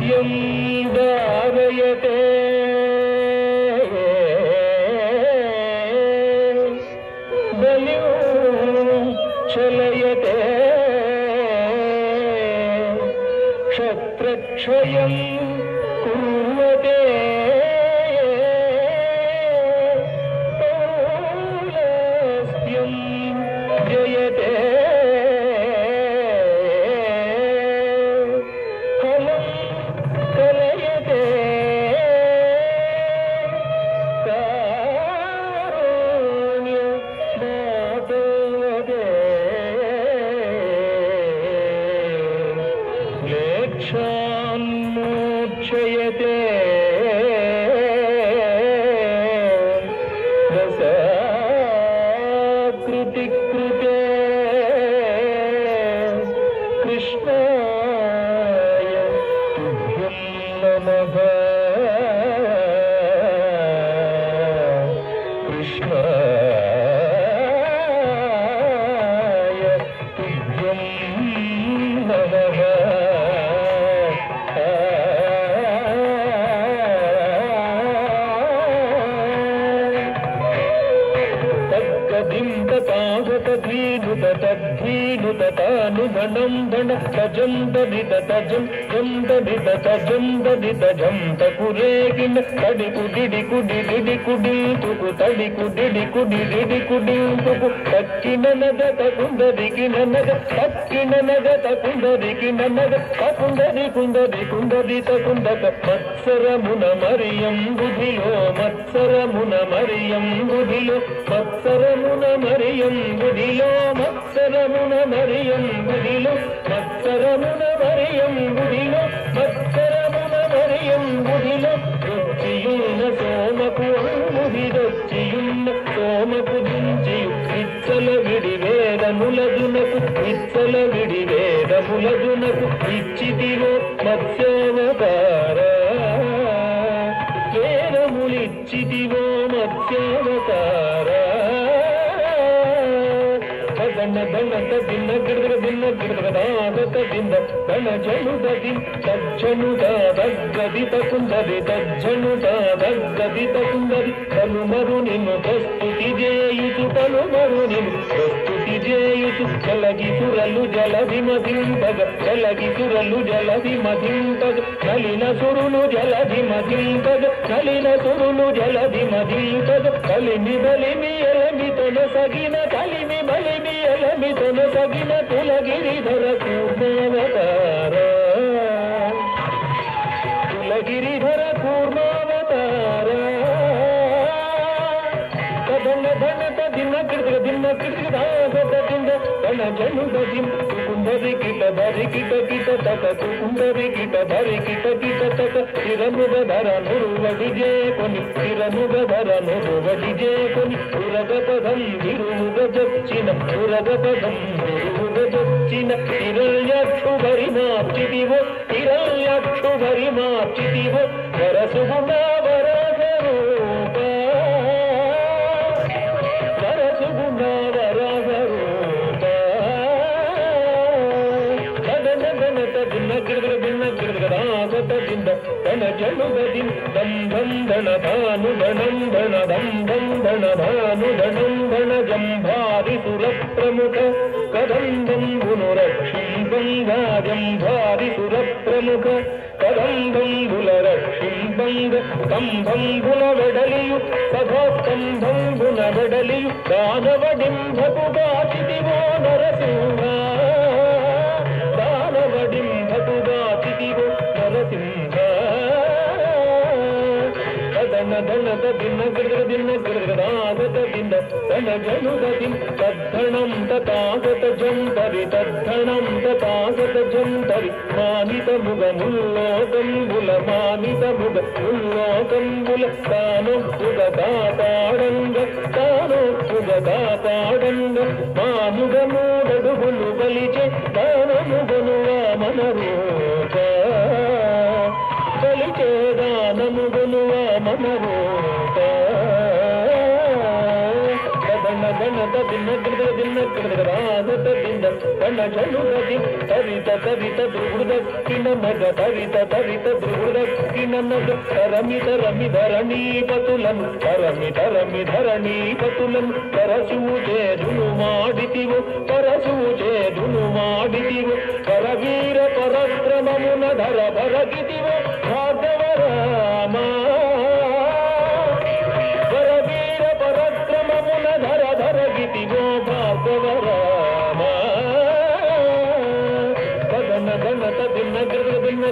यं धारयते बलिं चलयते क्षत्रक्षयं कुर्वते पौलस्त्यं जयते फलं कलयते कारुण्यमादवते म्लेच्छान्मोक्षयते रसाकृतिकृते कृष्णाय तुभ्यं नमः कृष्णाय तुभ्यं नमः तद्धीनुततानुधनं धन तजं ददितजं जं ददितजं ददितजं तकुरेकिन तडिकुडिकुडिडिकुडिल्तुकु तडिकुडिकुडिडिकुडिल्तुकु तक्किननद तकुंदरिकिननद तक्किननद तकुंदरिकिननद तकुंदरिकुंदरिकुंदरि तकुंदक मत्सरमुन मरियं बुधिलो मत्सरमुन मरियं बुधिलो मत्सरमुन मरियं बुधिलो मत्सरमुन मरियं बुधिलो मत्सरमुन मरियं बुधिलो मत्सरमुन मरियं बुधिलो రుచియున్న సోమకు అంబుధిరొచ్చియున్న సోమకు దించియు ఇచ్చల విడి వేదములదునకు ఇచ్చల విడి వేదములదునకు ఇచ్చితివో మత్స్యావతార వేదములిచ్చితివో మత్స్యావతార ధన ధన దిన్న గిడగ దిన్న గిడగ దాగత దిన్న ధన జనుద దిన్ తజ్జనుద దగ్గది తకుందది తజ్జనుద దగ్గది తకుందది కనుమరు నిన్ను ప్రస్తుతి చేయుచు కనుమరు నిన్ను ప్రస్తుతి చేయుచు జలగి సురలు జలది మధింపగ జలగి సురలు జలది మధింపగ నలిన సురులు జలది మధింపగ నలిన సురులు జలది మధింపగ కలిమి బలిమి ఎలమి తొలసగిన కలిమి బలిమి ఎలమి తొలసగిన కులగిరిధర కూర్మావతార కులగిరిధర కూర్మావతార కదన ధన దిన్న కిడగ దిన్న కిడగ దాగత దిన్న ధన జనుద దిన్ కుందరి కిట ధరి కిట కిట తక కుందరి కిట ధరి కిట కిట తక తిరముగ ధర నురువడి జేకొని తిరముగ ధర నురువడి జేకొని ఉరగ పదం విరుముగ జచ్చిన ఉరగ పదం విరుముగ జచ్చిన తిరల్యక్షు భరి మార్చిదివో తిరల్యక్షు భరి మార్చిదివో వరసుగుణ వరద రూప వరసుగుణ వరద రూప కదన ధనత దిన్న గిడగ దిన్న గిడగ దాగత దింద ధన జనుద దిన్ ధం ధం ధన ధాను ధనం ధన ధం ధం ధన ధాను ధనం ధన జంభారి సుర ప్రముఖ కదంబంబును రక్షింపంగా జంభారి సుర ప్రముఖ కదంబంబుల రక్షింపంగ స్తంభంబున వెడలియు సభాస్తంభంబున వెడలియు దానవడింభకు గాచిదివో నరసింహ దానవడింభకు గాచిదివో నరసింహ కదన ధనత దిన్న గిడగ దిన్న గిడగ దాగత దిన్న ధన జనుద దిన్ తద్ధణం తథాగత జంతరి తద్ధణం తథాగత జంతరి మానిత ముగ ముల్లోకంబుల మానిత ముగ ముల్లోకంబుల తానొప్పుగ కాపాడంగ తానొప్పుగ కాపాడంగ మానుగ మూడడుగులు బలిచే దానముగను వామన రూప బలిచే దానముగను వామన రూప కదన ಧನದ ದಿನ ಗಿಡದ ದಿಂದ ಕಣ್ಣ ಜನುಗದಿ ತರಿತ ತರಿತ ದುಗುಡ ಕಿನ ಮಗ ತರಿತ ತರಿತ ದುಗುಡ ಕಿನ ಮಗ ತರಮಿತ ರಮಿ ಧರಣಿ ಪತುಲನು ತರಮಿತ ರಮಿ ಧರಣಿ ಪತುಲನು ಪರಸೂಜೆ ದುನು ಮಾಡಿತಿವು ಪರಸೂಜೆ ದುನು ಮಾಡಿತಿವು ಪರವೀರ ಪರಕ್ರಮಮುನ ಧರ ಭರಗಿತಿವು ಭಾಗವ ರಾಮ ಪರವೀರ ಪರಕ್ರಮಮುನ ಧರ ಭರಗಿತಿವು ಭಾಗವ ರಾಮ ಕದನ ಗಣತ ದಿನ ಗಿಡದಿಂದ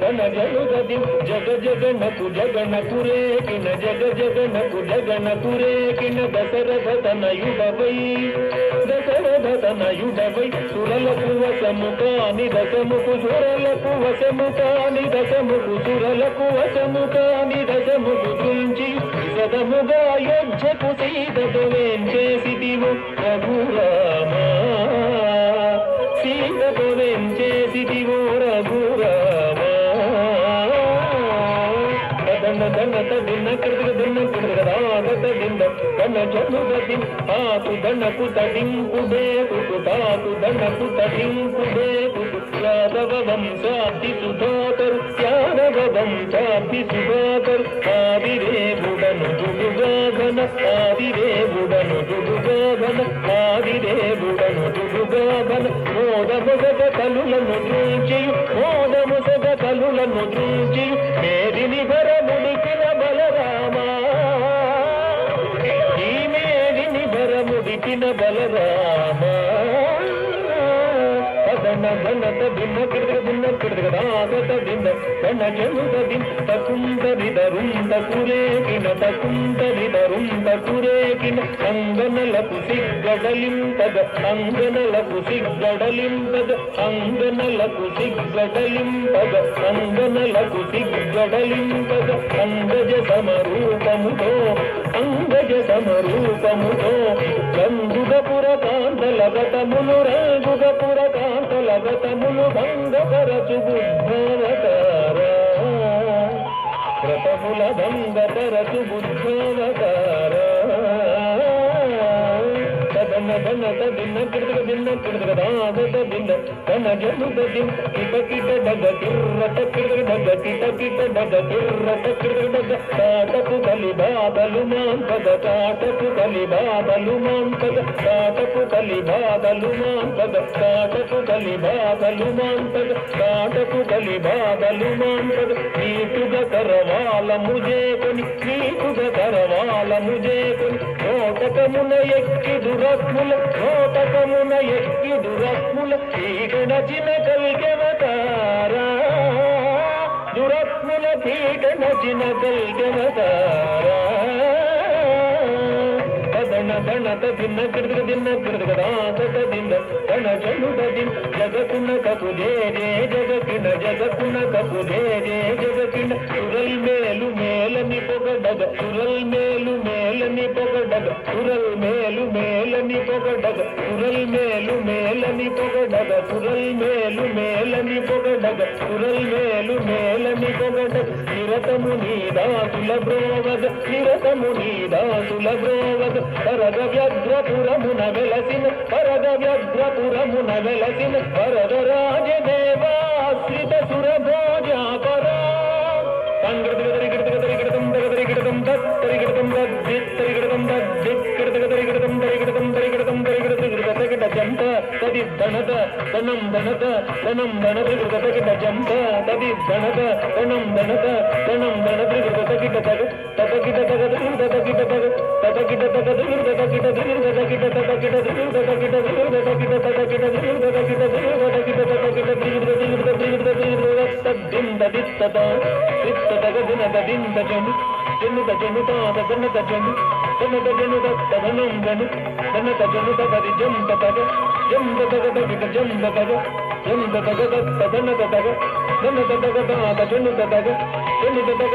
ಕನ ಜನುಗದಿ ಜಗ ಜಗನಕು ಜಗನಕುರೇ ಕಿನ ಜಗ ಜಗನಕು ಜಗನಕುರೇಕಿನ ದಶರಥತನಯುಡವೈ దశరథతనయుడవై సురలకు వశముకాని దశముకు సురలకు వశముకాని దశముకు సురలకు వశముకాని దశముకు దృంచి సదముగా యోధ్యకు సీతతో వేంచేసితివు రఘురామ సీతతో వేంచేసితివు రఘురామ ధనత దిన్న కిడదದಿಂದ కన్న జనుగది తాకు దండకు తడింకుడేకు తాకు దండకు తడింకుడేకు యాదవ వంశాబ్ది సుధాకరు యాదవ వంశాబ్ది సుధాకరు ఆదిదేవుడను దుడుగాగన ఆదిదేవుడను దుడుగాగన ఆదిదేవుడను దుడుగాగన మోదముగ కలులను దృంచియు మోదముగ కలులను దృంచియు మేదిని భరముడికిన బలరామ ఈ మేదిని భరముడికిన బలరామ కదన ఘనత భిన్న కిడదದಿಂದ కన జనుగది తకుందరిదరుంద కురేకిన తకుందరిదరుంద కురేకిన అంగనలకు సిగ్గడలింపద అంగనలకు సిగ్గడలింపద అంగనలకు సిగ్గడలింపద అంగనలకు సిగ్గడలింపద అంగజ సమరూపముతో అంగజ సమరూపముతో గంగుగపుర కాంతలగతములు రంగుగపుర కాంతలగతములు భంగపరచు బుద్ధావతార వ్రతముల భంగపరచు బుద్ధావతార ధనత దిన్న కిడదದಿಂದ కన జనుగది కిట కిట డగ కిర్రట కిడగ కిట కిట డగ కిర్రట కిడగ తాటపు కలి బాదలు మాంపద తాటపు కలి బాదలు మాంపద తాటపు కలి బాదలు మాంపద తాటపు కలి బాదలు మాంపద తాటపు కలి బాదలు మాంపద నీటుగ కరవాల ముజేకొని నీటుగ కరవాల ముజేకొని నోటకమున ఎక్కి దురత్ముల నోటకమున ఎక్కి దురత్ముల కీటన చిన కల్గవతారా దురత్ముల కీటన చిన కల్గవతారా ధనత దిన్న కిడదದಿಂದ కన జనుగది జగకున కపు జే జే జగకిన జగకున కపు జే జే జగకిన సురల్ మేలు మేలని పొగడగ సురల్ మేలు మేలని పొగడగ సురల్ మేలు మేలని పొగడగ సురల్ మేలు మేలని పొగడగ సురల్ మేలు మేలని పొగడగ సురల్ మేలు మేలని పొగడగ నిరతము నీదాసుల బ్రోవగ నిరతము నీదాసుల బ్రోవగ పరగ వ్యగ్రపురమున వెలసిన పరగ వ్యగ్రపురమున వెలసిన వరదరాజదేవాశ్రిత సురభోజాపరా జంత తది ధనత ధనం ధనత ధనం ధనత తగిట జంత తది ధనత ధనం ధనత ధనం ధనత తగిట తగ తగిట తగ తగిట తగ తగిట తగ తగిట తగిట తగిట తగిట తగ్గింద దిత్తత దిత్తతగ దినద దింద జను జనుత జనుత జనుత జను జనుత జనుత తదనం జను జనుత జనుత గది జంత తగ జంత తగ తగిట జంత తగ జంత తగ తదనత తగ జనుత తగ తాత జనుత తగ జనుత తగ